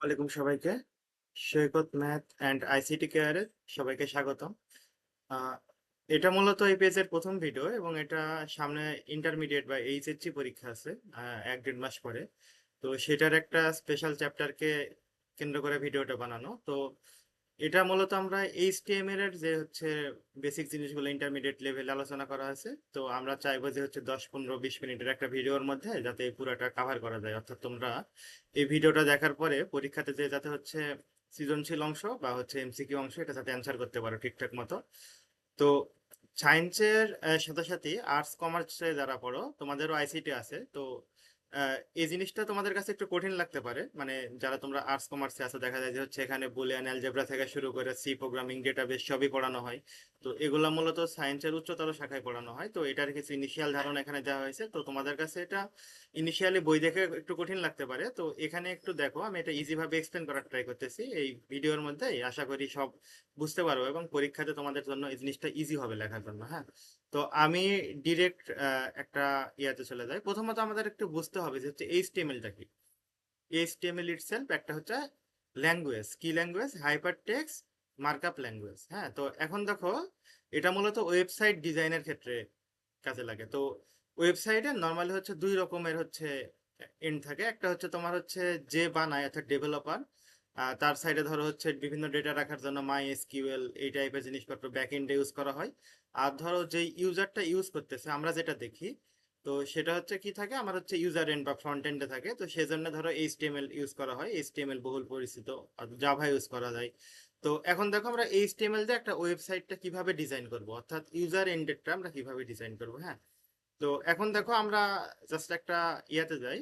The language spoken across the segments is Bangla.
ওয়ালাইকুম সবাইকে। সৈকত ম্যাথ অ্যান্ড আইসিটি কেয়ারে সবাইকে স্বাগতম। আহ, এটা মূলত এই পেজের প্রথম ভিডিও এবং এটা সামনে ইন্টারমিডিয়েট বা এইচএসসি পরীক্ষা আছে 1-1.5 মাস পরে। তো সেটার একটা স্পেশাল চ্যাপ্টারকে কেন্দ্র করে ভিডিওটা বানানো। তো এটা মূলত আমরা এইচটিএমএল এর যে হচ্ছে বেসিক জিনিসগুলো ইন্টারমিডিয়েট লেভেলে আলোচনা করা আছে। তো আমরা চাইবো যে হচ্ছে 10-15-20 মিনিটের একটা ভিডিওর মধ্যে যাতে এই পুরোটা কাভার করা যায়, অর্থাৎ তোমরা এই ভিডিওটা দেখার পরে পরীক্ষাতে যে যাতে হচ্ছে সৃজনশীল অংশ বা হচ্ছে এমসিকিউ অংশ এটা যাতে অ্যান্সার করতে পারো ঠিকঠাক মতো। তো সায়েন্সের সাথে সাথে আর্টস কমার্সে যারা পড়ো তোমাদেরও আইসিটি আছে। তো এই জিনিসটা তোমাদের কাছে একটু কঠিন লাগতে পারে, মানে যারা তোমরা আর্টস কমার্সে আছো দেখা যায় যে হচ্ছে এখানে বুলিয়ান অ্যালজেব্রা থেকে শুরু করে সি প্রোগ্রামিং ডেটাবেস সবই পড়ানো হয়। তো এগুলা মূলত সায়েন্সের উচ্চতর শাখায় পড়ানো হয়। তো এটার কিছু ইনিশিয়াল ধারণা এখানে দেওয়া হয়েছে। তো তোমাদের কাছে এটা ইনিশিয়ালি বই দেখে একটু কঠিন লাগতে পারে। তো এখানে একটু দেখো, আমি এটা ইজি ভাবে এক্সপ্লেন করার ট্রাই করতেছি এই ভিডিওর মধ্যে। আশা করি সব বুঝতে পারবো এবং পরীক্ষাতে তোমাদের জন্য এই জিনিসটা ইজি হবে লেখার জন্য। হ্যাঁ, তো আমি ডিরেক্ট একটা ইয়াতে চলে যাই। প্রথমত আমাদের একটু বুঝতে হবে যে হচ্ছে এইচটিএমএলটা কি। এইচটিএমএল ইটসেলফ একটা হচ্ছে ল্যাঙ্গুয়েজ, কি language, hyper text markup language. হ্যাঁ, তো এখন দেখো এটা মূলত ওয়েবসাইট ডিজাইনের ক্ষেত্রে কাজে লাগে। তো ওয়েবসাইটে নর্মালি হচ্ছে দুই রকমের হচ্ছে এন্ড থাকে। একটা হচ্ছে তোমার হচ্ছে যে বানায় অর্থাৎ ডেভেলপার, তার সাইডে ধরো হচ্ছে বিভিন্ন ডেটা রাখার জন্য মাই এসকিউএল এই টাইপের জিনিসপত্র ব্যাক এন্ডে ইউজ করা হয়। আর ধরো যে ইউজারটা ইউজ করতেছে আমরা যেটা দেখি, তো সেটা হচ্ছে কি থাকে, আমার হচ্ছে ইউজার এন্ড বা ফ্রন্ট এন্ডে থাকে। তো সেজন্য ধরো এইচটিএমএল ইউজ করা হয়, এইচটিএমএল বহুল পরিচিত। জাভা ইউজ করা যায়। তো এখন দেখো আমরা এইচটিএমএল দিয়ে একটা ওয়েবসাইটটা কিভাবে ডিজাইন করব, অর্থাৎ ইউজার এন্ডেডটা আমরা কিভাবে ডিজাইন করব। হ্যাঁ, তো এখন দেখো আমরা জাস্ট একটা ইয়াতে যাই।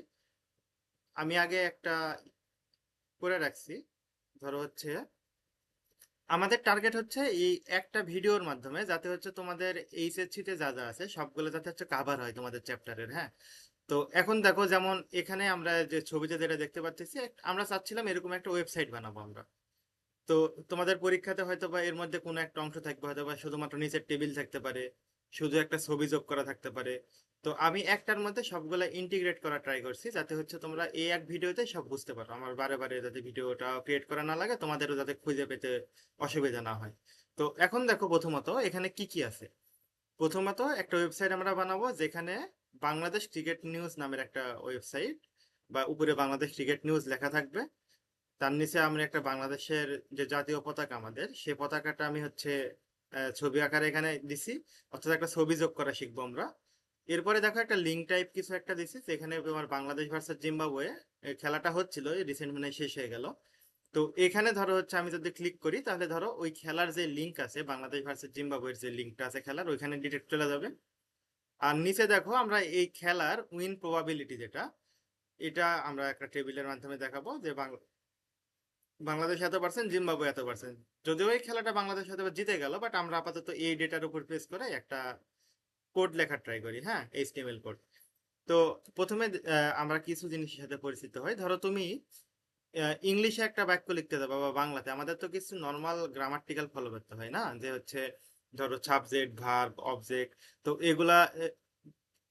আমি আগে একটা করে রাখছি। ধরো হচ্ছে আমাদের টার্গেট হচ্ছে এই একটা ভিডিওর মাধ্যমে যাতে হচ্ছে তোমাদের এইচএসসি তে যা যা আছে সবগুলো যাতে হচ্ছে কাভার হয় তোমাদের চ্যাপ্টারের। হ্যাঁ, তো এখন দেখো যেমন এখানে আমরা যে ছবিতে যেটা দেখতে পাচ্ছি, আমরা চাচ্ছিলাম এরকম একটা ওয়েবসাইট বানাবো আমরা। তো তোমাদের পরীক্ষাতে হয়তো বা এর মধ্যে কোনো একটা অংশ থাকবে, হয়তো বা শুধুমাত্র নিচের টেবিল থাকতে পারে, শুধু একটা ছবি যোগ করা থাকতে পারে। তো আমি একটার মধ্যে সবগুলা ইন্টিগ্রেট করা ট্রাই করছি যাতে হচ্ছে তোমরা এই এক ভিডিওতে সব বুঝতে পারো, আমার বারে বারে যাতে ভিডিওটা ক্রিয়েট করা না লাগে, তোমাদেরও যাতে খুঁজে পেতে অসুবিধা না হয়। তো এখন দেখো প্রথমত এখানে কি কি আছে। প্রথমত একটা ওয়েবসাইট আমরা বানাবো যেখানে বাংলাদেশ ক্রিকেট নিউজ নামের একটা ওয়েবসাইট, বা উপরে বাংলাদেশ ক্রিকেট নিউজ লেখা থাকবে। তার নিচে আমি একটা বাংলাদেশের যে জাতীয় পতাকা আমাদের, সেই পতাকাটা আমি হচ্ছে ছবি আকারে এখানে দিছি, অর্থাৎ একটা ছবি যোগ করা শিখবো আমরা। এরপরে দেখো একটা লিঙ্ক টাইপ কিছু একটা দিছি যেখানে তোমার বাংলাদেশ ভার্সেস জিম্বাবুয়ে খেলাটা হচ্ছিল, রিসেন্ট মানে শেষ হয়ে গেল। তো এখানে ধরো হচ্ছে আমি যদি ক্লিক করি তাহলে ধরো ওই খেলার যে লিঙ্ক আছে, বাংলাদেশ ভার্সেস জিম্বাবুয়ের যে লিঙ্কটা আছে খেলার, ওইখানে ডিরেক্ট চলে যাবে। আর নিচে দেখো আমরা এই খেলার উইন প্রবাবিলিটি যেটা, এটা আমরা একটা টেবিলের মাধ্যমে দেখাবো যে বাংলাদেশ এত পার্সেন্ট, জিম্বাবুয়ে এত পার্সেন্ট। যদিও এই খেলাটা বাংলাদেশ হয়তো বা জিতে গেল, বাট আমরা আপাতত এই ডেটার উপর বেস করে একটা কোড লেখার ট্রাই করি। হ্যাঁ, এইচটিএমএল কোড। তো প্রথমে আমরা কিছু জিনিসের সাথে পরিচিত হই। ধরো তুমি ইংলিশে একটা বাক্য লিখতে যাবো বা বাংলাতে, আমাদের তো কিছু নর্মাল গ্রামাটিক্যাল ফলো করতে হয় না, যে হচ্ছে ধরো সাবজেক্ট ভার্ব অবজেক্ট। তো এগুলা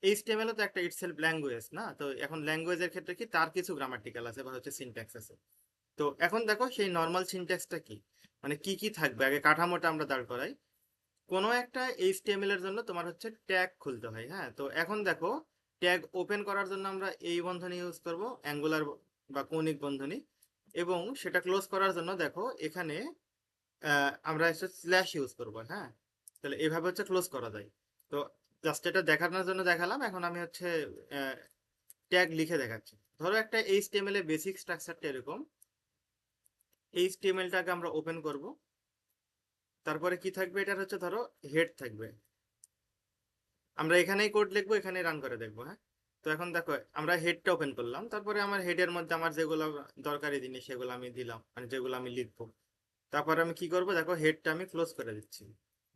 এইচটিএমএল তো একটা ইটসেলফ ল্যাঙ্গুয়েজ না, তো এখন ল্যাঙ্গুয়েজের ক্ষেত্রে কি তার কিছু গ্রামাটিক্যাল আছে বা হচ্ছে সিনট্যাক্স আছে। তো এখন দেখো সেই নর্মাল সিনট্যাক্সটা কি, মানে কি কি থাকবে, আগে কাঠামোটা আমরা দাঁড় করাই। কোনো একটা এইচটিএমএল এর জন্য তোমার হচ্ছে ট্যাগ খুলতে হয়। হ্যাঁ, তো এখন দেখো ট্যাগ ওপেন করার জন্য আমরা এই বন্ধনী ইউজ করব, অ্যাঙ্গুলার বা কৌণিক বন্ধনী। এবং সেটা ক্লোজ করার জন্য দেখো এখানে আমরা হচ্ছে স্ল্যাশ ইউজ করব। হ্যাঁ, তাহলে এভাবে হচ্ছে ক্লোজ করা যায়। তো জাস্ট এটা দেখানোর জন্য দেখালাম। এখন আমি হচ্ছে ট্যাগ লিখে দেখাচ্ছি। ধরো একটা এইচটিএমএল এর বেসিক স্ট্রাকচারটা এরকম। এইচটিএমএলটাকে আমরা ওপেন করব। তারপরে কি থাকবে, এটার হচ্ছে ধরো হেড থাকবে। আমরা এখানেই কোড লিখবো, এখানেই রান করে দেখবো। হ্যাঁ, তো এখন দেখো আমরা হেডটা ওপেন করলাম, তারপরে আমার হেডের মধ্যে আমার যেগুলো দরকারি জিনিস সেগুলো আমি দিলাম, মানে যেগুলো আমি লিখবো। তারপরে আমি কি করবো, দেখো হেডটা আমি ক্লোজ করে দিচ্ছি।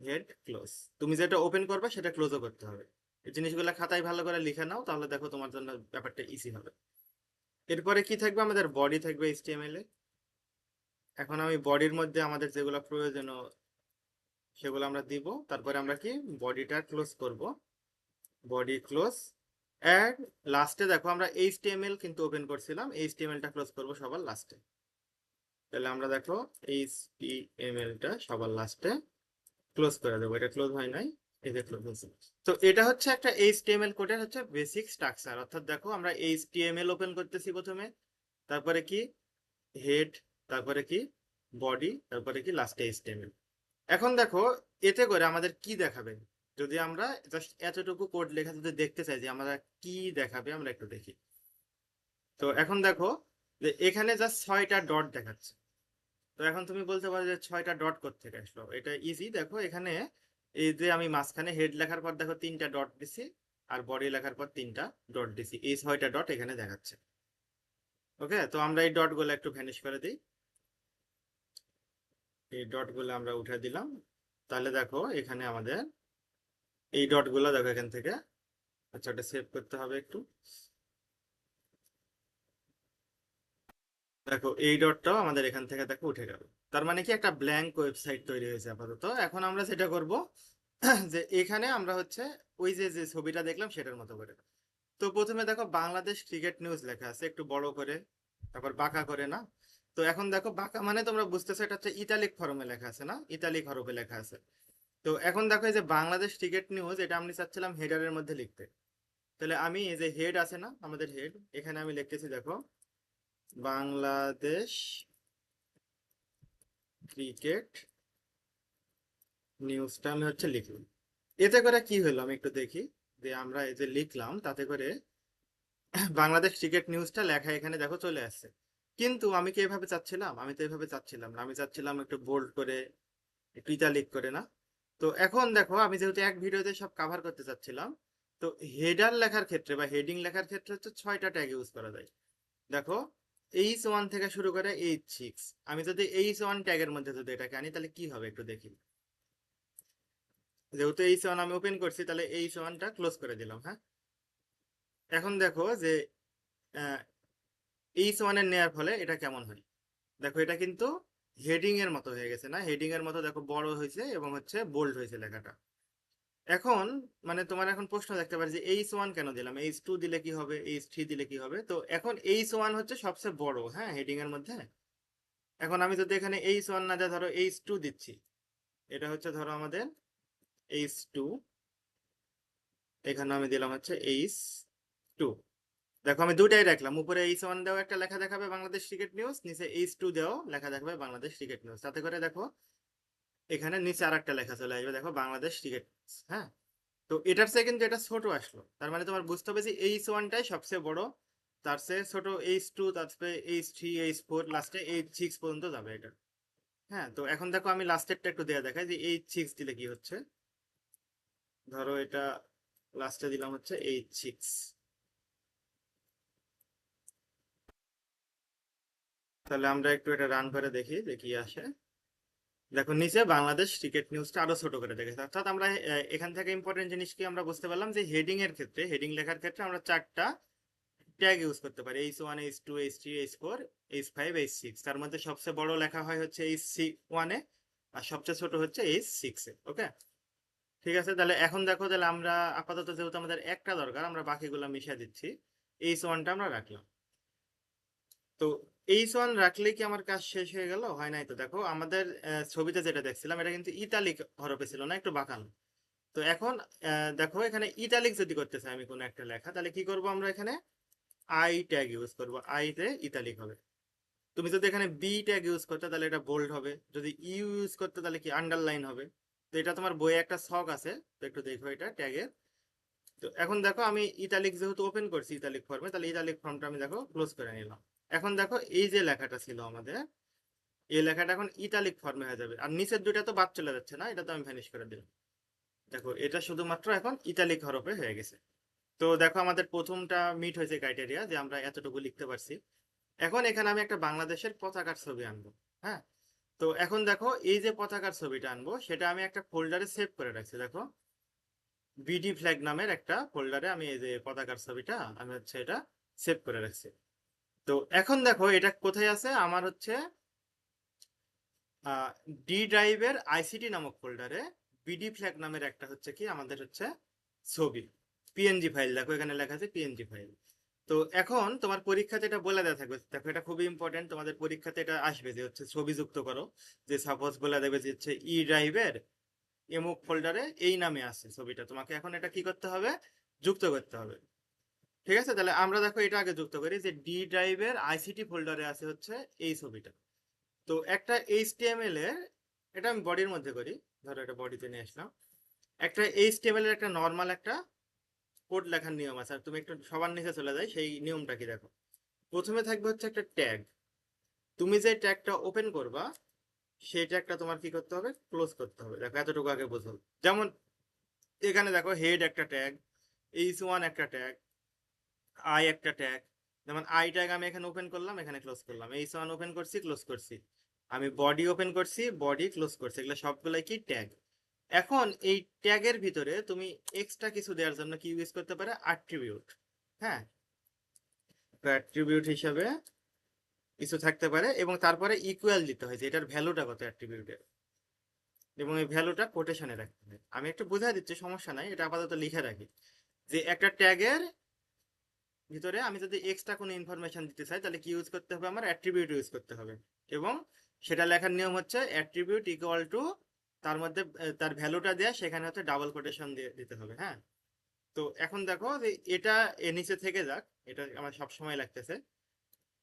Head close. তুমি যেটা ওপেন করবে সেটা ক্লোজও করতে হবে। এই জিনিসগুলো খাতায় ভালো করে লিখে নাও, তাহলে দেখো তোমার জন্য ব্যাপারটা ইজি হবে। এরপরে কি থাকবে, আমাদের বডি থাকবে এইচটিএমএল এ। এখন আমি বডির মধ্যে আমাদের যেগুলো প্রয়োজনীয় সেগুলো আমরা দিব। তারপরে আমরা কি বডিটা ক্লোজ করব, বডি ক্লোজ। এন্ড লাস্টে দেখো আমরা এইচটিএমএল কিন্তু ওপেন করছিলাম, এইচটিএমএলটা ক্লোজ করব সবার লাস্টে। তাহলে আমরা দেখো HTML-টা সবার লাস্টে ক্লোজ করে দেবো। এটা ক্লোজ হয় নাই, এই যে ক্লোজ হয়েছে। তো এটা হচ্ছে একটা HTML কোডের হচ্ছে বেসিক স্ট্রাকচার। অর্থাৎ দেখো আমরা HTML ওপেন করতেছি প্রথমে, তারপরে কি হেড, তারপরে কি বডি, তারপরে কি লাস্টে HTML। এখন দেখো এতে করে আমাদের কি দেখাবে, যদি আমরা জাস্ট এতটুকু কোড লেখা যদি দেখতে চাই যে আমরা কি দেখাবে, আমরা একটু দেখি। তো এখন দেখো যে এখানে জাস্ট 6টা ডট দেখাচ্ছে। তো এখন তুমি বলতে পারো যে 6টা ডট কোত্থেকে আসলো। এটা ইজি, দেখো এখানে এই যে আমি মাঝখানে হেড লেখার পর দেখো 3টা ডট দিছি, আর বডি লেখার পর 3টা ডট দিছি, এই 6টা ডট এখানে দেখাচ্ছে। ওকে, তো আমরা এই ডট গুলো একটু ভ্যানিশ করে দিই। এই ডট গুলো আমরা উঠে দিলাম। তাহলে দেখো এখানে আমাদের এই ডট গুলো দেখো এখান থেকে। আচ্ছা, ওটা সেভ করতে হবে একটু। দেখো এই ডটটাও আমাদের এখান থেকে দেখো উঠে গেল। তার মানে কি একটা ব্ল্যাঙ্ক ওয়েবসাইট তৈরি হয়েছে আপাতত। এখন আমরা যেটা করব যে এখানে আমরা হচ্ছে ওই যে যে ছবিটা দেখলাম সেটার মতো করে। তো প্রথমে দেখো বাংলাদেশ ক্রিকেট নিউজ লেখা আছে একটু বড় করে, তারপর বাঁকা করে না। তো এখন দেখো বাঁকা মানে তোমরা বুঝতেছো এটা হচ্ছে ইতালিক ফর্মে লেখা আছে না, ইতালিক হরফে লেখা আছে। তো এখন দেখো এই যে বাংলাদেশ ক্রিকেট নিউজ, এটা আমি চাচ্ছিলাম হেডারের মধ্যে লিখতে। তাহলে আমি এই যে হেড আছে না আমাদের হেড, এখানে আমি লিখতেছি দেখো বাংলাদেশ ক্রিকেট নিউজটা আমি হচ্ছে লিখলাম। এতে করে কি হলো আমি একটু দেখি। যে আমরা এই যে লিখলাম তাতে করে বাংলাদেশ ক্রিকেট নিউজটা লেখা এখানে দেখো চলে আসছে। কিন্তু আমি কি এভাবে চাচ্ছিলাম? আমি তো এভাবে চাচ্ছিলাম না, আমি চাচ্ছিলাম একটু বোল্ড করে, একটু ইটালিক করে না। তো এখন দেখো আমি যেহেতু এক ভিডিওতে সব কাভার করতে চাচ্ছিলাম, তো হেডার লেখার ক্ষেত্রে বা হেডিং লেখার ক্ষেত্রে হচ্ছে 6টা ট্যাগ ইউজ করা যায়। দেখো H1 থেকে শুরু করে H6। আমি যদি H1 ট্যাগের মধ্যে যদি এটাকে আনি তাহলে কি হবে একটু দেখি। যেহেতু H1 আমি ওপেন করছি, তাহলে H1টা ক্লোজ করে দিলাম। হ্যাঁ, এখন দেখো যে H1 এর নেওয়ার ফলে এটা কেমন হয়। দেখো এটা কিন্তু হেডিং এর মতো হয়ে গেছে না, হেডিং এর মতো দেখো বড় হয়েছে এবং হচ্ছে বোল্ড হয়েছে লেখাটা। এখন মানে তোমার এখন প্রশ্ন দেখতে পারে যে H1 কেন দিলাম, H2 দিলে কি হবে, H3 দিলে কি হবে। তো এখন H1 হচ্ছে সবচেয়ে বড়, হ্যাঁ, হেডিং এর মধ্যে। এখন আমি যদি এখানে H1 না দেয় ধরো H2 দিচ্ছি, এটা হচ্ছে ধরো আমাদের H2, এখানে আমি দিলাম হচ্ছে H2। দেখো আমি দুটাই রাখলাম, উপরে H1 দেও একটা লেখা দেখাবে বাংলাদেশ ক্রিকেট নিউজ, নিচে H2 দেও লেখা দেখাবে বাংলাদেশ ক্রিকেট নিউজ। তাতে করে দেখো এখানে নিচে আর একটা লেখা চলে আসবে দেখো বাংলাদেশ ক্রিকেট নিউজ। হ্যাঁ, তো এটার চেয়ে কিন্তু এটা ছোট আসলো। তার মানে তোমার বুঝতে হবে যে H1টাই সবচেয়ে বড়, তার চেয়ে ছোট H2, তারপরে H3, H4, লাস্টে H6 পর্যন্ত যাবে এটা। হ্যাঁ, তো এখন দেখো আমি লাস্টেরটা একটু দেয়া দেখাই যে H6 দিলে কি হচ্ছে। ধরো এটা লাস্টে দিলাম হচ্ছে H6। তাহলে আমরা একটু এটা রান করে দেখি যে কি আসে। দেখো নিচে বাংলাদেশ ক্রিকেট নিউজটা আরো ছোট করে দেখেছে। অর্থাৎ আমরা এখান থেকে ইম্পর্টেন্ট জিনিস কি আমরা বুঝতে পারলাম যে হেডিং এর ক্ষেত্রে, হেডিং লেখার ক্ষেত্রে আমরা 4টা ট্যাগ ইউজ করতে পারি, H1, H2, H3, H4, H5, H6। তার মধ্যে সবচেয়ে বড় লেখা হয় হচ্ছে H1 এ, আর সবচেয়ে ছোট হচ্ছে H6 এ। ওকে, ঠিক আছে। তাহলে এখন দেখো, তাহলে আমরা আপাতত যেহেতু আমাদের একটা দরকার, আমরা বাকিগুলো মিশিয়ে দিচ্ছি। H1টা আমরা রাখলাম। তো H1 রাখলে কি আমার কাজ শেষ হয়ে গেল? হয় নাই তো। দেখো আমাদের ছবিতে যেটা দেখছিলাম এটা কিন্তু ইতালিক হরফে ছিল না, একটু বাঁকানো। তো এখন দেখো এখানে ইতালিক যদি করতে চাই আমি কোনো একটা লেখা, তাহলে কি করব আমরা এখানে আই ট্যাগ ইউজ করব, আই তে ইতালিক হবে। তুমি যদি এখানে বি ট্যাগ ইউজ করতে তাহলে এটা বোল্ড হবে, যদি ইউ ইউজ করতে তাহলে কি আন্ডারলাইন হবে। তো এটা তোমার বইয়ে একটা ছক আছে, তো একটু দেখো এটা ট্যাগের। তো এখন দেখো আমি ইতালিক যেহেতু ওপেন করছি ইতালিক ফর্মে, তাহলে ইতালিক ফর্মটা আমি দেখো ক্লোজ করে নিলাম। এখন দেখো এই যে লেখাটা ছিল আমাদের, এই লেখাটা এখন ইতালিক ফর্মে হয়ে যাবে। আর নিচের দুইটা তো বাদ চলে যাচ্ছে না, এটা তো আমি ভ্যানিশ করে দিলাম। দেখো এটা শুধুমাত্র এখন ইতালিক হরফে হয়ে গেছে। তো দেখো আমাদের প্রথমটা মিট হয়েছে ক্রাইটেরিয়া, যে আমরা এতটুকু লিখতে পারছি। এখন এখানে আমি একটা বাংলাদেশের পতাকার ছবি আনবো। হ্যাঁ, তো এখন দেখো এই যে পতাকার ছবিটা আনবো সেটা আমি একটা ফোল্ডারে সেভ করে রাখছি। দেখো বিডি ফ্ল্যাগ নামের একটা ফোল্ডারে আমি এই যে পতাকার ছবিটা আমি হচ্ছে এটা সেভ করে রাখছি। তো এখন দেখো এটা কোথায় আছে, আমার হচ্ছে ডি ড্রাইভের আইসিটি নামক ফোল্ডারে বিডি ফ্ল্যাগ নামের একটা হচ্ছে কি আমাদের হচ্ছে ছবি, পিএনজি ফাইল। দেখো এখানে লেখা আছে পিএনজি ফাইল। তো এখন তোমার পরীক্ষাতে এটা বলে দেওয়া থাকবে, দেখো এটা খুবই ইম্পর্টেন্ট, তোমাদের পরীক্ষাতে এটা আসবে যে হচ্ছে ছবি যুক্ত করো। যে সাপোজ বলে দেবে যে হচ্ছে ই ড্রাইভের এমুক ফোল্ডারে এই নামে আছে ছবিটা, তোমাকে এখন এটা কি করতে হবে, যুক্ত করতে হবে। ঠিক আছে, তাহলে আমরা দেখো এটা আগে যুক্ত করি যে ডি ড্রাইভের আইসিটি ফোল্ডারে আছে হচ্ছে এই ছবিটা। তো একটা এইচটিএমএল এর, এটা আমি বডির মধ্যে করি, ধরো এটা বডিতে নিয়ে আসলাম। একটা এইচটিএমএল এর একটা নর্মাল একটা কোড লেখার নিয়ম আছে, আর তুমি একটু সবার নিচে চলে যাই, সেই নিয়মটা কি দেখো। প্রথমে থাকবে হচ্ছে একটা ট্যাগ, তুমি যে ট্যাগটা ওপেন করবা সেই ট্যাগটা তোমার কি করতে হবে, ক্লোজ করতে হবে। দেখো এতটুকু আগে বুঝো। যেমন এখানে দেখো হেড একটা ট্যাগ, এইচ1 একটা ট্যাগ, আই একটা ট্যাগ। যেমন আই ট্যাগ আমি এখানে ওপেন করলাম, এখানে ক্লোজ করলাম, এইচ1 ওপেন করছি, ক্লোজ করছি, আমি বডি ওপেন করছি, বডি ক্লোজ করছি, এগুলো সবগুলাই কি ট্যাগ। এখন এই ট্যাগের ভিতরে তুমি এক্সট্রা কিছু দেওয়ার জন্য কি ইউজ করতে পারে, অ্যাট্রিবিউট। হ্যাঁ, অ্যাট্রিবিউট হিসাবে কিছু থাকতে পারে, এবং তারপরে ইকুয়াল দিতে হয় যে এটার ভ্যালুটা কত অ্যাট্রিবিউটের, এবং এই ভ্যালুটা কোটেশনে রাখতে হয়। আমি একটু বোঝাই দিচ্ছি, সমস্যা নাই, এটা আপাতত লিখে রাখি। যে একটা ট্যাগের ভিতরে আমি যদি এক্সট্রা কোনো ইনফরমেশন দিতে চাই তাহলে কি ইউজ করতে হবে, আমার অ্যাট্রিবিউট ইউজ করতে হবে। এবং সেটা লেখার নিয়ম হচ্ছে অ্যাট্রিবিউট ইকুয়াল টু, তার মধ্যে তার ভ্যালুটা দেয়া, সেখানে হচ্ছে ডাবল কোটেশন দিয়ে দিতে হবে। হ্যাঁ, তো এখন দেখো যে এটা এর নিচে থেকে যাক, এটা আমার সব সময় লাগতেছে,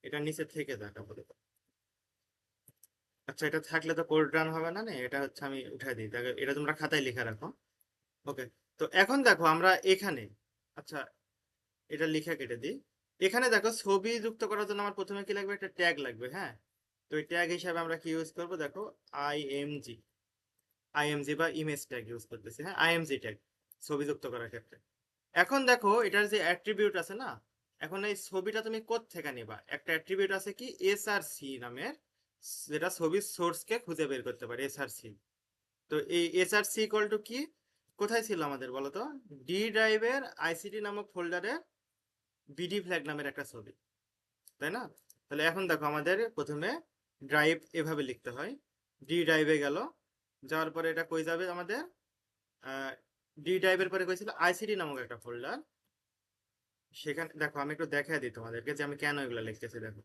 এটা নিচে থেকে যাক আপাতত। আচ্ছা, এটা থাকলে তো কোড রান হবে না, এটা হচ্ছে আমি উঠাই দিই, এটা তোমরা খাতায় লিখে রাখো। ওকে, তো এখন দেখো আমরা এখানে, আচ্ছা এটা লিখে কেটে দিই। এখানে দেখো ছবি যুক্ত করার জন্য আমার প্রথমে কি লাগবে, একটা ট্যাগ লাগবে। হ্যাঁ, তো এই ট্যাগ হিসাবে আমরা কি ইউজ করব, দেখো আইএমজি, আইএমজি বা ইমেজ ট্যাগ ইউজ করতেছি। হ্যাঁ, আইএমজি ট্যাগ ছবি যুক্ত করার ক্ষেত্রে। এখন দেখো এটার যে অ্যাট্রিবিউট আছে না, এখন এই ছবিটা তুমি কোথা থেকে নিবা, একটা অ্যাট্রিবিউট আছে কি এসআরসি নামের, যেটা ছবির সোর্সকে খুঁজে বের করতে পারে, এসআরসি। তো এই এসআরসি ইকুয়াল টু কি, কোথায় ছিল আমাদের বলো তো, ডি ড্রাইভের আইসিটি নামক ফোল্ডারে বিডি ফ্ল্যাগ নামের একটা ছবি, তাই না? তাহলে এখন দেখো আমাদের প্রথমে ড্রাইভ এভাবে লিখতে হয়, ডি ড্রাইভে গেল, যাওয়ার পরে এটা কই যাবে আমাদের, ডি ড্রাইভের পরে কইছিল আইসিডি নামক একটা ফোল্ডার। সেখানে দেখো আমি একটু দেখাই দিই তোমাদেরকে যে আমি কেন এগুলো লিখতেছি। দেখো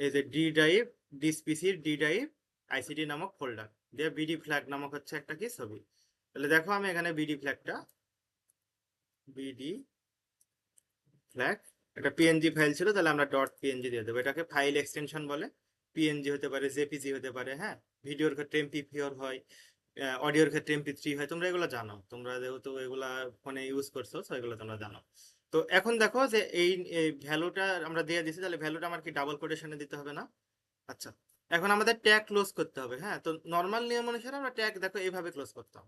এই যে ডি ড্রাইভ, ডিসপিসির ডি ড্রাইভ আইসিডি নামক ফোল্ডার দিয়ে বিডি ফ্ল্যাগ নামক হচ্ছে একটা কি ছবি। তাহলে দেখো আমি এখানে বিডি ফ্ল্যাগটা, বিডি ফ্ল্যাগ একটা পিএনজি ফাইল ছিল, তাহলে আমরা ডট পিএনজি দিয়ে দেবো, এটাকে ফাইল এক্সটেনশন বলে। পিএনজি হতে পারে, জেপিজি হতে পারে। হ্যাঁ, ভিডিওর ক্ষেত্রে এমপি4 হয়, অডিওর ক্ষেত্রে এমপি3 হয়, তোমরা এগুলো জানো, তোমরা যেহেতু এগুলা ফোনে ইউজ করছো তো এগুলো তোমরা জানো। তো এখন দেখো যে এই ভ্যালুটা আমরা দিয়ে দিছি, তাহলে ভ্যালুটা আমার কি ডাবল কোটেশনে দিতে হবে না? আচ্ছা, এখন আমাদের ট্যাগ ক্লোজ করতে হবে। হ্যাঁ, তো নর্মাল নিয়ম অনুসারে আমরা ট্যাগ দেখো এইভাবে ক্লোজ করতাম,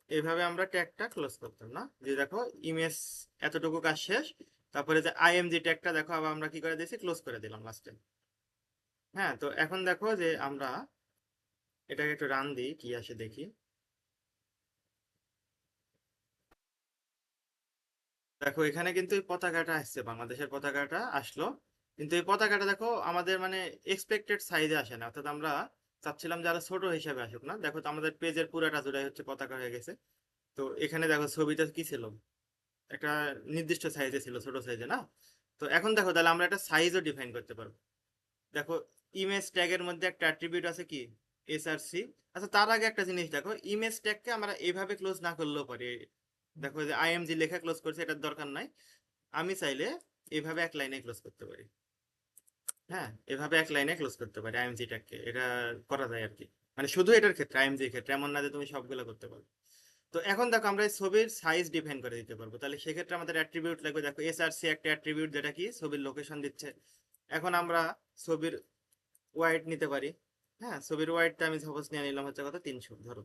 এইভাবে আমরা ট্যাগটা ক্লোজ করতাম না, যে দেখো ইমেজ এতটুকু কাজ শেষ, তারপরে যে আইএমজি ট্যাগটা দেখো আবার আমরা কি করে দিয়েছি, ক্লোজ করে দিলাম লাস্টে। হ্যাঁ, তো এখন দেখো যে আমরা এটাকে একটু রান দিই, কি আসে দেখি। দেখো এখানে কিন্তু এই পতাকাটা আসছে, বাংলাদেশের পতাকাটা আসলো, কিন্তু এই পতাকাটা দেখো আমাদের মানে এক্সপেক্টেড সাইজে আসে না, অর্থাৎ আমরা চাচ্ছিলাম যে আরো ছোট হিসাবে আসুক না। দেখো তো আমাদের পেজের পুরাটা জুড়ে হচ্ছে পতাকা হয়ে গেছে। তো এখানে দেখো ছবিটা কি ছিল, একটা নির্দিষ্ট সাইজে ছিল, ছোট সাইজে না। তো এখন দেখো তাহলে আমরা একটা সাইজও ডিফাইন করতে পারবো। দেখো ইমেজ ট্যাগের মধ্যে একটা অ্যাট্রিবিউট আছে কি, এসআরসি। আচ্ছা, তার আগে একটা জিনিস দেখো, ইমেজ ট্যাগকে আমরা এইভাবে ক্লোজ না করলেও পারি। দেখো যে আইএমজি লেখা ক্লোজ করছে, এটার দরকার নাই, আমি চাইলে এইভাবে এক লাইনে ক্লোজ করতে পারি। হ্যাঁ, এভাবে এক লাইনে ক্লোজ করতে পারি আইএমজি ট্যাগকে, এটা করা যায় আর কি। মানে শুধু এটার ক্ষেত্রে, আইএমজি ক্ষেত্রে এমন না যে তুমি সবগুলো করতে পারো। তো এখন দেখো আমরা এই ছবির সাইজ ডিফাইন করে দিতে পারবো, তাহলে সেক্ষেত্রে আমাদের অ্যাট্রিবিউট লাগবে। দেখো এসআরসি একটা অ্যাট্রিবিউট যেটা কি ছবির লোকেশন দিচ্ছে। এখন আমরা ছবির ওয়াইড নিতে পারি। হ্যাঁ, ছবির ওয়াইডটা আমি সাপোজ নিয়ে নিলাম হচ্ছে কত, 300 ধরো।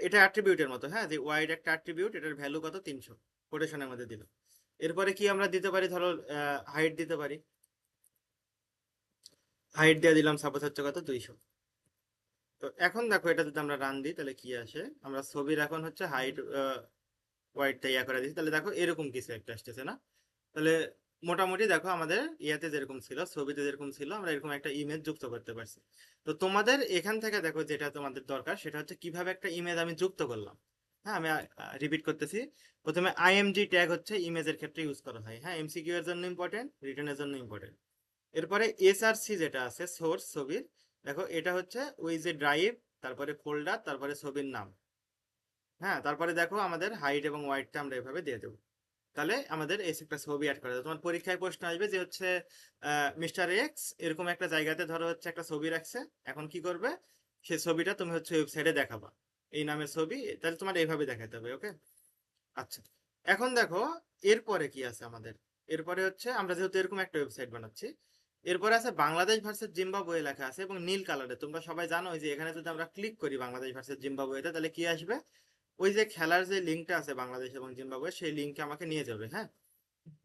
এটা অ্যাট্রিবিউটের মতো, হ্যাঁ, যে ওয়াইড একটা অ্যাট্রিবিউট, এটার ভ্যালু কত, 300 কোটেশনের মধ্যে দিল। এরপরে কি আমরা দিতে পারি, ধরো হাইট দিতে পারি, হাইট দিয়ে দিলাম সাপোজ হচ্ছে কত, 200। তো এখন দেখো এটা যদি আমরা রান দিই তাহলে কি আসে, আমরা ছবির এখন হচ্ছে হাইট ওয়াইডটা ইয়া করে দিচ্ছি, তাহলে দেখো এরকম কিছু একটা আসতেছে না। তাহলে মোটামুটি দেখো আমাদের ইয়াতে যেরকম ছিল, ছবিতে যেরকম ছিল, আমরা এরকম একটা ইমেজ যুক্ত করতে পারছি। তো তোমাদের এখান থেকে দেখো যেটা তোমাদের দরকার সেটা হচ্ছে কিভাবে একটা ইমেজ আমি যুক্ত করলাম। হ্যাঁ, আমি রিপিট করতেছি। প্রথমে আইএমজি ট্যাগ হচ্ছে ইমেজের ক্ষেত্রে ইউজ করা হয়। হ্যাঁ, এমসিকিউ এর জন্য ইম্পর্টেন্ট, রিটার্নের জন্য ইম্পর্টেন্ট। এরপরে এসআরসি যেটা আছে সোর্স ছবির, দেখো এটা হচ্ছে ওই যে ড্রাইভ, তারপরে ফোল্ডার, তারপরে ছবির নাম। হ্যাঁ, তারপরে দেখো আমাদের হাইট এবং ওয়াইডটা আমরা এভাবে দিয়ে দেবো। তাহলে আমাদের এই একটা ছবি অ্যাড করা যাবে। তোমার পরীক্ষায় প্রশ্ন আসবে যে হচ্ছে মিস্টার এক্স এরকম একটা জায়গাতে ধরো হচ্ছে একটা ছবি রাখছে, এখন কি করবে, সেই ছবিটা তুমি হচ্ছে ওয়েবসাইটে দেখাবা, এই নামের ছবি, তাহলে তোমার এইভাবে দেখাতে হবে। ওকে, আচ্ছা। এখন দেখো এরপরে কি আছে আমাদের, এরপরে হচ্ছে আমরা যেহেতু এরকম একটা ওয়েবসাইট বানাচ্ছি, এরপরে আছে বাংলাদেশ ভার্সেস জিম্বাবুয়ে লেখা আছে এবং নীল কালারে। তোমরা সবাই জানো যে এখানে যদি আমরা ক্লিক করি বাংলাদেশ ভার্সেস জিম্বাবুয়েতে, তাহলে কি আসবে, ওই যে খেলার যে লিঙ্কটা আছে বাংলাদেশ এবং জিম্বাবুয়ে, সেই লিঙ্কে আমাকে নিয়ে যাবে। হ্যাঁ,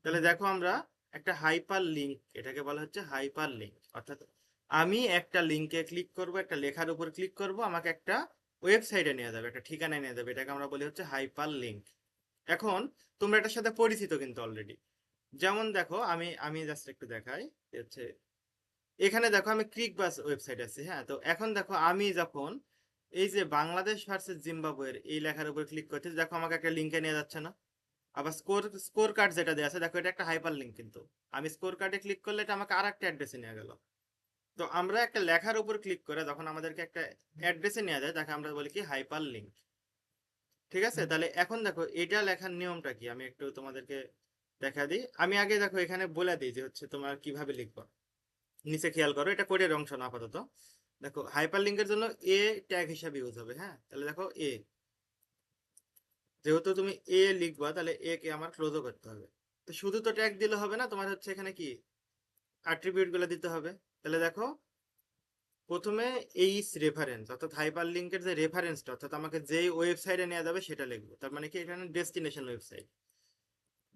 তাহলে দেখো আমরা একটা হাইপার লিঙ্ক, এটাকে বলা হচ্ছে হাইপার লিঙ্ক, অর্থাৎ আমি একটা লিঙ্কে ক্লিক করব, একটা লেখার উপর ক্লিক করব, আমাকে একটা ওয়েবসাইটে নিয়ে যাবে, একটা ঠিকানায় নিয়ে যাবে, এটাকে আমরা বলি হচ্ছে হাইপার লিঙ্ক। এখন তোমরা এটার সাথে পরিচিত কিন্তু অলরেডি। যেমন দেখো আমি আমি জাস্ট একটু দেখাই, হচ্ছে এখানে দেখো আমি ক্লিক বাস ওয়েবসাইট আছে। হ্যাঁ, তো এখন দেখো আমি যখন এই যে বাংলাদেশ ভার্সেস জিম্বাবুয়ের এই লেখার উপর ক্লিক করতে, দেখো আমাকে একটা লিঙ্কে নিয়ে যাচ্ছে না। আবার স্কোর স্কোর কার্ড যেটা দেওয়া আছে, দেখো এটা একটা হাইপার লিঙ্ক, কিন্তু আমি স্কোর কার্ডে ক্লিক করলে এটা আমাকে আর একটা অ্যাড্রেসে নিয়ে গেল। তো আমরা একটা লেখার উপর ক্লিক করে যখন আমাদেরকে একটা অ্যাড্রেসে নিয়ে যায়, তাকে আমরা বলি কি হাইপার লিঙ্ক। ঠিক আছে, তাহলে এখন দেখো এটা লেখার নিয়মটা কি আমি একটু তোমাদেরকে দেখা দিই। আমি আগে দেখো এখানে বলে দিই যে হচ্ছে তোমার কিভাবে লিখবো। নিচে খেয়াল করো, এটা কোডের অংশ না আপাতত। দেখো হাইপার লিঙ্কের জন্য এ ট্যাগ হিসাবে ইউজ হবে। হ্যাঁ, তাহলে দেখো এ, যেহেতু তুমি এ লিখবা, তাহলে এ কে আমার ক্লোজও করতে হবে। তো শুধু তো ট্যাগ দিলে হবে না, তোমার হচ্ছে এখানে কি অ্যাট্রিবিউট গুলো দিতে হবে। তাহলে দেখো প্রথমে এইচ রেফারেন্স, অর্থাৎ হাইপার লিঙ্কের যে রেফারেন্সটা, অর্থাৎ আমাকে যেই ওয়েবসাইটে নেওয়া যাবে সেটা লিখবো। তার মানে কি এখানে ডেস্টিনেশন ওয়েবসাইট,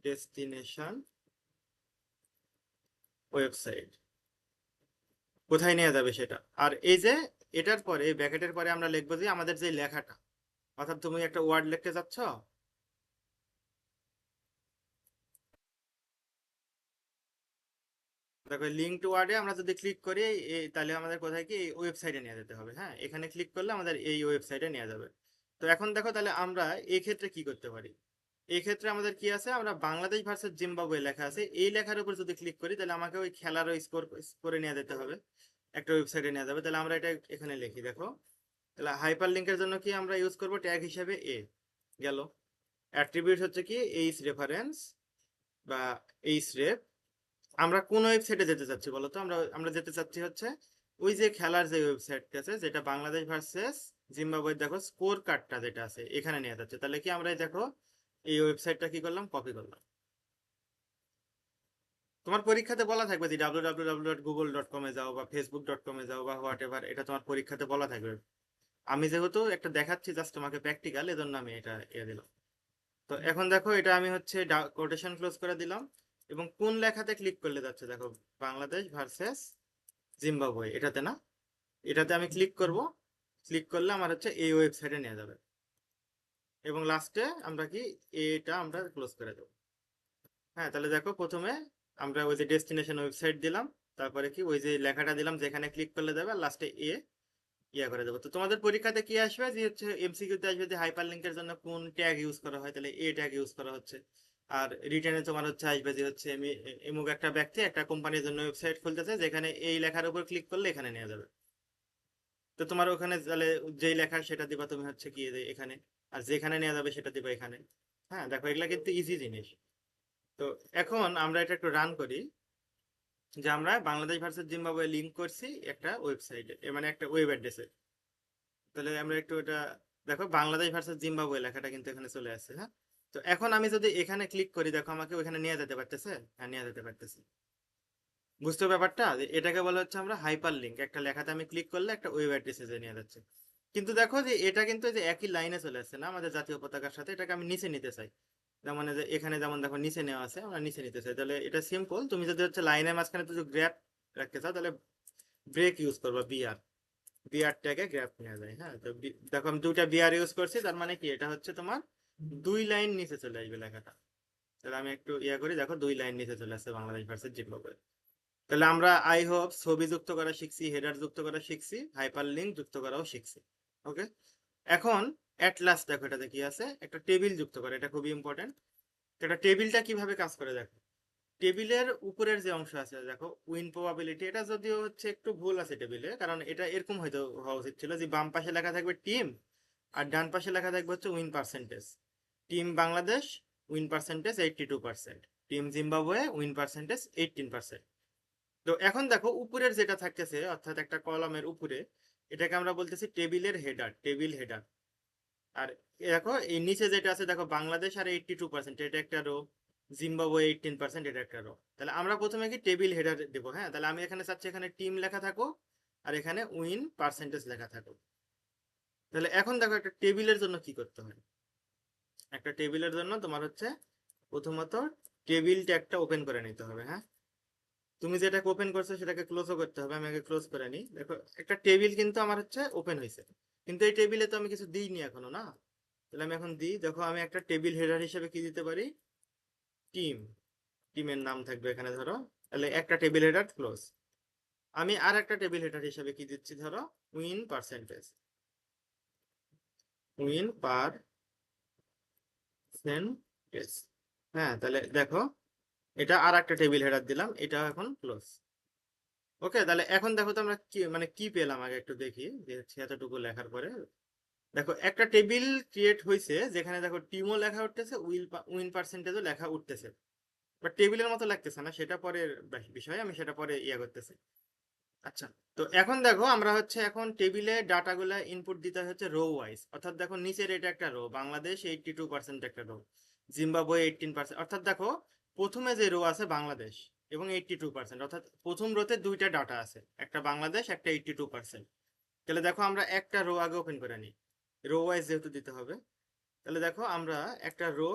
ডেস্টিনেশন ওয়েবসাইট কোথায় নেওয়া যাবে সেটা। আর এই যে এটার পরে ব্র্যাকেটের পরে আমরা লিখবো যে আমাদের যে লেখাটা, অর্থাৎ তুমি একটা ওয়ার্ড লিখতে চাচ্ছ, দেখো লিঙ্ক টু ওয়ার্ডে আমরা যদি ক্লিক করি, তাহলে আমাদের কোথায় কি ওয়েবসাইটে নিয়ে যেতে হবে। হ্যাঁ, এখানে ক্লিক করলে আমাদের এই ওয়েবসাইটে নিয়ে যাবে। তো এখন দেখো তাহলে আমরা এই ক্ষেত্রে কি করতে পারি। এই ক্ষেত্রে আমাদের কি আছে, আমরা বাংলাদেশ ভার্সেস জিম্বাবুয়ে লেখা আছে, এই লেখার উপর যদি ক্লিক করি, তাহলে আমাকে ওই খেলার ওই স্কোরে নিয়ে যেতে হবে, একটা ওয়েবসাইটে নিয়ে যাবে। তাহলে আমরা এটা এখানে লিখি দেখো। তাহলে হাইপার লিঙ্কের জন্য কি আমরা ইউজ করব, ট্যাগ হিসাবে এ গেল। অ্যাট্রিবিউট হচ্ছে কি এইচ রেফারেন্স বা এইচ রেফ। আমরা কোন ওয়েবসাইটে যেতে চাচ্ছি বলতো, আমরা আমরা যেতে চাচ্ছি হচ্ছে ওই যে খেলার যে ওয়েবসাইটটা আছে, যেটা বাংলাদেশ ভার্সেস জিম্বাবুয়ে, দেখো স্কোর কার্ডটা যেটা আছে এখানে নিয়ে যাচ্ছে। তাহলে কি আমরা এই দেখো এই ওয়েবসাইটটা কি করলাম, কপি করলাম। তোমার পরীক্ষাতে বলা থাকবে যে www.google.com-এ যাও বা facebook.com-এ যাও বা হোয়াট এভার, এটা তোমার পরীক্ষাতে বলা থাকবে। আমি যেহেতু একটা দেখাচ্ছি জাস্ট তোমাকে প্র্যাকটিক্যাল, এজন্য আমি এটা দিলাম। তো এখন দেখো এটা আমি হচ্ছে কোটেশন ক্লোজ করে দিলাম, এবং কোন লেখাতে ক্লিক করলে যাচ্ছে দেখো, বাংলাদেশ ভার্সেস জিম্বাবুয়ে, এটাতে না, এটাতে আমি ক্লিক করব। ক্লিক করলে আমার হচ্ছে এই ওয়েবসাইটে নিয়ে যাবে, এবং লাস্টে আমরা কি এটা আমরা ক্লোজ করে দেবো। হ্যাঁ, তাহলে দেখো প্রথমে আমরা ওই যে ডেস্টিনেশন ওয়েবসাইট দিলাম, তারপরে কি ওই যে লেখাটা দিলাম যেখানে ক্লিক করলে দেবে, আর লাস্টে ইয়া করে দেবো। তো তোমাদের পরীক্ষাতে কি আসবে যে হচ্ছে এমসিকিউতে আসবে যে হাইপার লিঙ্কের জন্য কোন ট্যাগ ইউজ করা হয়, তাহলে এ ট্যাগ ইউজ করা হচ্ছে। আর রিটার্নে তোমার হচ্ছে আসবে যে হচ্ছে আমি এমুক একটা ব্যক্তি একটা কোম্পানির জন্য ওয়েবসাইট খুলতেছে, যেখানে এই লেখার উপর ক্লিক করলে এখানে নিয়ে যাবে। তো তোমার ওখানে তাহলে যেই লেখা সেটা দিবা তুমি হচ্ছে কি যে এখানে, আর যেখানে নেওয়া যাবে সেটা দিবা এখানে। হ্যাঁ, দেখো এগুলা কিন্তু ইজি জিনিস। তো এখন আমরা এটা একটু রান করি, যে আমরা বাংলাদেশ ভার্সেস জিম্বাবুয়ে লিঙ্ক করছি একটা ওয়েবসাইটে, মানে একটা ওয়েব অ্যাড্রেসে। তাহলে আমরা একটু এটা দেখো, বাংলাদেশ ভার্সেস জিম্বাবুয়ে লেখাটা কিন্তু এখানে চলে আসছে। হ্যাঁ, তো এখন আমি যদি এখানে ক্লিক করি, দেখো আমাকে ওখানে নিয়ে যেতে পারতেছে। হ্যাঁ, নিয়ে যেতে পারতেছে। বুঝতে ব্যাপারটা, যে এটাকে বলা হচ্ছে আমরা হাইপার লিঙ্ক, একটা লেখাতে আমি ক্লিক করলে একটা ওয়েব অ্যাড্রেসে যে নিয়ে যাচ্ছে। কিন্তু দেখো যে এটা কিন্তু যে একই লাইনে চলে আসছে না আমাদের জাতীয় পতাকার সাথে, এটাকে আমি নিচে নিতে চাই। যেমন এই যে এখানে যেমন দেখো নিচে নেওয়া আছে, আমরা নিচে নিতে চাই। তাহলে এটা সিম্পল, তুমি যদি হচ্ছে লাইনের মাঝখানে তুমি গ্র্যাপ রাখতে চাও, তাহলে ব্রেক ইউজ করবা, বিআর, বিআর ট্যাগে গ্র্যাপ নেওয়া যায়। হ্যাঁ, তো দেখো আমি দুইটা বিআর ইউজ করছি, তার মানে কি এটা হচ্ছে তোমার দুই লাইন নিচে চলে আসবে লেখাটা। তাহলে আমি একটু ইয়া করি, দেখো দুই লাইন নিচে চলে আসছে বাংলাদেশ ভার্সেস জিম্বাবুয়ে। তাহলে আমরা আই হোপ ছবি যুক্ত করা শিখছি, হেডার যুক্ত করা শিখছি, হাইপার লিঙ্ক যুক্ত করাও শিখছি। ওকে, এখন অ্যাট লাস্ট দেখো এটাতে কি আছে, একটা টেবিল যুক্ত করে, এটা খুবই ইম্পর্টেন্ট। এটা টেবিলটা কিভাবে কাজ করে দেখো। টেবিলের উপরের যে অংশ আছে দেখো উইন প্রবাবিলিটি, এটা যদিও হচ্ছে একটু ভুল আছে টেবিলে, কারণ এটা এরকম হয়তো হওয়া উচিত ছিল যে বাম পাশে লেখা থাকবে টিম আর ডান পাশে লেখা থাকবে হচ্ছে win percentage. Team Bangladesh win percentage 82%, team Zimbabwe win percentage 18%। তো এখন দেখো উপরের যেটা থাকতেছে অর্থাৎ একটা কলামের উপরে, এটাকে আমরা বলতেছি টেবিলের হেডার, টেবিল হেডার। আর দেখো এই নিচে যেটা আছে দেখো বাংলাদেশ আর 82%, এটা একটা রো, জিম্বাবুয়ে 18%, এটা একটা রো। তাহলে আমরা প্রথমে কি টেবিল হেডার দেবো, হ্যাঁ। তাহলে আমি এখানে চাচ্ছি এখানে টিম লেখা থাকো আর এখানে উইন পার্সেন্টেজ লেখা থাকো। তাহলে এখন দেখো একটা টেবিলের জন্য কি করতে হয়। একটা টেবিলের জন্য তোমার হচ্ছে প্রথমত টেবিল ট্যাগটা ওপেন করে নিতে হবে, হ্যাঁ। তুমি যেটাকে ওপেন করছো সেটাকে ক্লোজও করতে হবে, আমি আগে ক্লোজ করে নিই। দেখো একটা টেবিল কিন্তু আমার হচ্ছে ওপেন হয়েছে, কিন্তু এই টেবিলে তো আমি কিছু দিইনি এখনো না। তাহলে আমি এখন দিই, দেখো আমি একটা টেবিল হেডার হিসেবে কি দিতে পারি, টিম, টিমের নাম থাকবে এখানে ধরো। তাহলে একটা টেবিল হেডার ক্লোজ। আমি আর একটা টেবিল হেডার হিসেবে কি দিচ্ছি ধরো, উইন পার্সেন্টেজ, উইন পার্সেন্টেজ। হ্যাঁ, তাহলে দেখো এটা আর একটা টেবিল হেডার দিলাম, এটা এখন ক্লোজ। ওকে, তাহলে এখন দেখো তো আমরা কি মানে কি পেলাম আগে একটু দেখি, যে হচ্ছে এতটুকু লেখার পরে দেখো একটা টেবিল ক্রিয়েট হয়েছে যেখানে দেখো টিমও লেখা উঠতেছে, উইন পার্সেন্টেজও লেখা উঠতেছে, বাট টেবিলের মতো লাগতেছে না, সেটা পরের বিষয়, আমি সেটা পরে ইয়া করতেছি। আচ্ছা, তো এখন দেখো আমরা হচ্ছে এখন টেবিলে ডাটাগুলা ইনপুট দিতে হচ্ছে রো ওয়াইজ, অর্থাৎ দেখো নিচের এটা একটা রো, বাংলাদেশ 82% একটা রো, জিম্বাবুয়ে 18%, অর্থাৎ দেখো প্রথমে যে রো আছে বাংলাদেশ এবং 82%, অর্থাৎ প্রথম রোতে দুইটা ডাটা আছে, একটা বাংলাদেশ একটা 82%। তাহলে দেখো আমরা একটা রো আগে ওপেন করে নিই, রো ওয়াইজ যেহেতু দিতে হবে। তাহলে দেখো আমরা একটা রো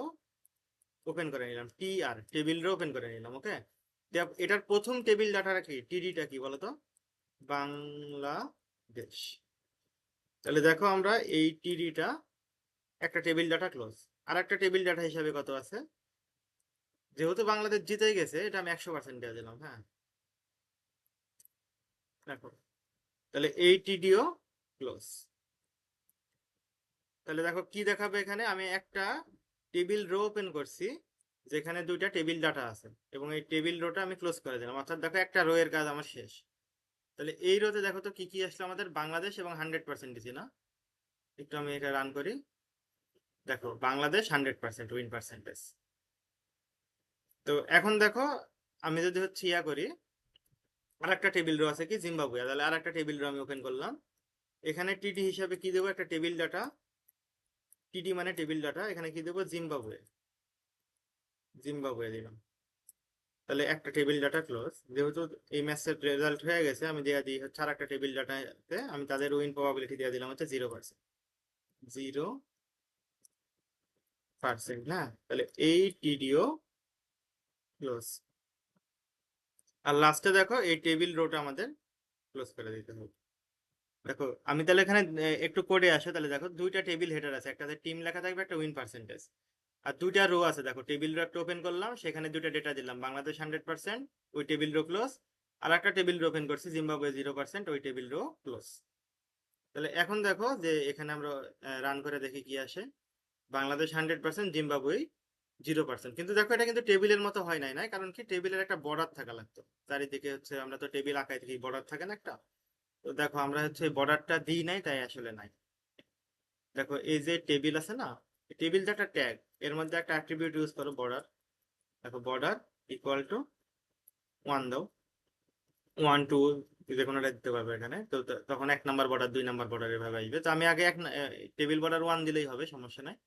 ওপেন করে নিলাম, টি আর টেবিল রো ওপেন করে নিলাম। ওকে, এটার প্রথম টেবিল ডাটাটা কি, টিডিটা কি বলতো, বাংলাদেশ। তাহলে দেখো আমরা এই টিডিটা একটা টেবিল ডাটা ক্লোজ। আর একটা টেবিল ডাটা হিসাবে কত আছে, যেহেতু বাংলাদেশ জিতেই গেছে এটা আমি 100% দিয়ে দিলাম, হ্যাঁ। দেখো তাহলে এই টিডিও ক্লোজ। তাহলে দেখো কি দেখাবে এখানে, আমি একটা টেবিল রো ওপেন করছি যেখানে দুইটা টেবিল ডাটা আছে, এবং এই টেবিল রোটা আমি ক্লোজ করে দিলাম, অর্থাৎ দেখো একটা রো এর কাজ আমার শেষ। তাহলে এই রোতে দেখো তো কি কি আসলো, আমাদের বাংলাদেশ এবং 100% দিছি না। একটু আমি এটা রান করি, দেখো বাংলাদেশ 100% উইন পার্সেন্টেজ। তো এখন দেখো আমি যদি হচ্ছে ইয়া করি, আর একটা টেবিল রো আছে কি জিম্বাবুয়ে, তাহলে আর একটা টেবিল রো আমি ওপেন করলাম, এখানে টিডি হিসাবে কি দেবো, একটা টেবিল ডাটা, টিডি মানে টেবিল ডাটা, এখানে কি দেবো জিম্বাবুয়ে, জিম্বাবুয়ে দিলাম। তাহলে একটা টেবিল ডাটা ক্লোজ, যেহেতু এই ম্যাচের রেজাল্ট হয়ে গেছে আমি দিয়ে দিই হচ্ছে আর একটা টেবিল ডাটাতে, আমি তাদের উইন প্রবাবিলিটি দিয়ে দিলাম হচ্ছে 0%, 0%, না। তাহলে এই টিডিও ক্লোজ। আর লাস্টে দেখো এই টেবিল রোটা আমাদের ক্লোজ করে দিতে হবে। দেখো আমি তাহলে এখানে একটু কোডে আসে, তাহলে দেখো দুইটা টেবিল হেডার আছে, একটাতে টিম লেখা থাকবে একটা উইন পার্সেন্টেজ, আর দুইটা রো আছে। দেখো টেবিল রো একটা ওপেন করলাম, সেখানে দুইটা ডেটা দিলাম, বাংলাদেশ 100%, ওই টেবিল রো ক্লোজ। আর একটা টেবিল রো ওপেন করছি জিম্বাবুয়ে 0%, ওই টেবিল রো ক্লোজ। তাহলে এখন দেখো যে এখানে আমরা রান করে দেখি কি আসে, বাংলাদেশ 100%, জিম্বাবুয়ে 0%। কিন্তু দেখো এটা কিন্তু টেবিলের মতো হয় নাই, না, কারণ কি টেবিলের একটা বর্ডার থাকা লাগতো চারিদিকে, হচ্ছে আমরা তো টেবিল আঁকাই দেখি বর্ডার থাকে না একটা। তো দেখো আমরা হচ্ছে বর্ডারটা দিই নাই, তাই আসলে নাই। দেখো এই যে টেবিল আছে না, টেবিল একটা ট্যাগ, এর মধ্যে একটা অ্যাট্রিবিউট ইউজ করো বর্ডার। দেখো বর্ডার ইকুয়াল টু 1 দাও, 1 2 যে কোনোটা দিতে পারবে এখানে। তো তখন 1 নাম্বার বর্ডার 2 নাম্বার বর্ডার এভাবে আসবে। তো আমি আগে টেবিল বর্ডার 1 দিলেই হবে, সমস্যা নাই।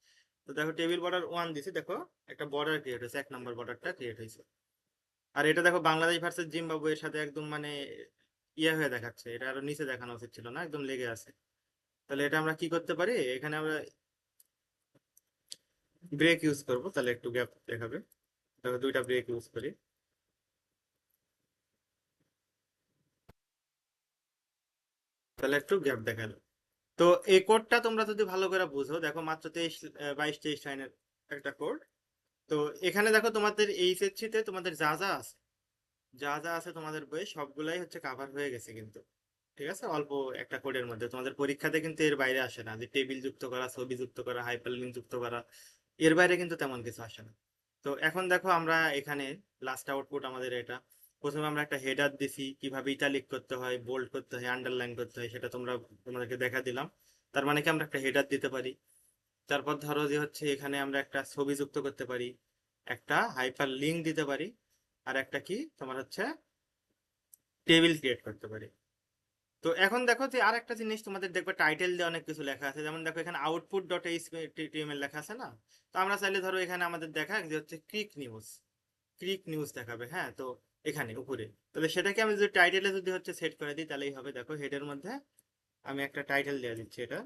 তো দেখো টেবিল বর্ডার 1 দিছি, দেখো একটা বর্ডার ক্রিয়েট হয়েছে, 1 নাম্বার বর্ডারটা ক্রিয়েট হয়েছে। আর এটা দেখো বাংলাদেশ ভার্সেস জিম্বাবুয়ের সাথে একদম মানে ইয়ে হয়ে দেখাচ্ছে, এটা আরো নিচে দেখানো উচিত ছিল না, একদম লেগে আছে। তাহলে এটা আমরা কি করতে পারি, এখানে আমরা ব্রেক ইউজ করবো, তাহলে একটু গ্যাপ দেখাবে। দেখো দুইটা ব্রেক ইউজ করি, তাহলে একটু গ্যাপ দেখালো। তো এই কোডটা তোমরা যদি ভালো করে বুঝো, দেখো মাত্র 22 22 23 লাইনের একটা কোড। তো এখানে দেখো তোমাদের এইচএসসি তে তোমাদের যা যা আছে, যা যা আছে তোমাদের বইয়ে সবগুলাই হচ্ছে কাভার হয়ে গেছে কিন্তু। ঠিক আছে, অল্প একটা কোডের মধ্যে। তোমাদের পরীক্ষাতে কিন্তু এর বাইরে আসে না, যে টেবিল যুক্ত করা, ছবি যুক্ত করা, হাইপারলিংক যুক্ত করা, এর বাইরে কিন্তু তেমন কিছু আসে না। তো এখন দেখো আমরা এখানে লাস্ট আউটপুট আমাদের এটা। প্রথমে আমরা একটা হেডার দিছি, কিভাবে ইটালিক করতে হয়, বোল্ড করতে হয়, আন্ডারলাইন করতে হয়, সেটা তোমাদেরকে দেখা দিলাম। তার মানে কি আমরা একটা হেডার দিতে পারি। তারপর ধরো যে হচ্ছে এখানে আমরা একটা ছবি যুক্ত করতে পারি, একটা হাইপার লিঙ্ক দিতে পারি, আর একটা কি তোমার হচ্ছে টেবিল ক্রিয়েট করতে পারি। তো এখন দেখো যে আর একটা জিনিস তোমাদের দেখবে টাইটেল দিয়ে অনেক কিছু লেখা আছে, যেমন দেখো এখানে আউটপুট ডট এইচটিএমএল লেখা আছে না। তো আমরা চাইলে ধরো এখানে আমাদের দেখা যে হচ্ছে ক্রিক নিউজ দেখাবে, হ্যাঁ। তো এখানে উপরে, তাহলে সেটাকে আমি যদি টাইটেলে যদি হচ্ছে সেট করে দিই, তাহলেই হবে। দেখো হেডের মধ্যে আমি একটা টাইটেল দিয়ে দিচ্ছি, এটা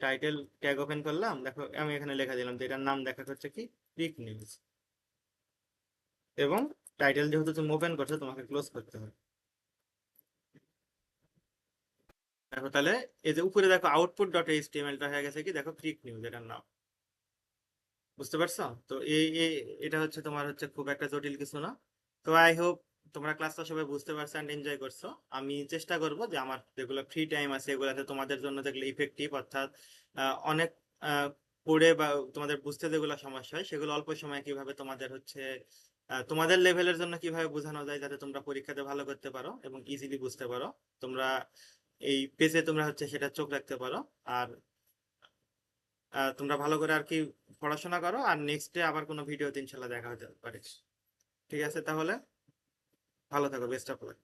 টাইটেল ট্যাগ ওপেন করলাম, দেখো আমি এখানে লেখা দিলাম যে এটার নাম দেখা হচ্ছে কি ক্রিক নিউজ। এবং টাইটেল যেহেতু তুমি ওপেন করছো, তোমাকে ক্লোজ করতে হবে। দেখো তাহলে এই যে উপরে দেখো আউটপুট ডট এইচটিএমএলটা হয়ে গেছে কি, দেখো ক্রিক নিউজ এটার নাম। বুঝতে পারছো? তো এটা হচ্ছে তোমার হচ্ছে খুব একটা জটিল কিছু না। তো আই হোপ তোমরা ক্লাসটা সবাই বুঝতে পারছো এন্ড এনজয় করছো। আমি চেষ্টা করব যে আমার যেগুলো ফ্রি টাইম আছে এগুলাতে তোমাদের জন্য যেগুলো ইফেক্টিভ, অর্থাৎ অনেক পড়ে বা তোমাদের বুঝতে যেগুলো সমস্যা হয় সেগুলো অল্প সময়ে কিভাবে তোমাদের হচ্ছে তোমাদের লেভেলের জন্য কিভাবে বোঝানো যায়, যাতে তোমরা পরীক্ষাতে ভালো করতে পারো এবং ইজিলি বুঝতে পারো। তোমরা এই পেজে তোমরা হচ্ছে সেটা চোখ রাখতে পারো। আর তোমরা ভালো করে আর কি পড়াশোনা করো, আর নেক্সট ডে আবার কোনো ভিডিওতে ইনশাল্লাহ দেখা হতে পারে। ঠিক আছে তাহলে, ভালো থাকো, বেস্ট অফ লাক।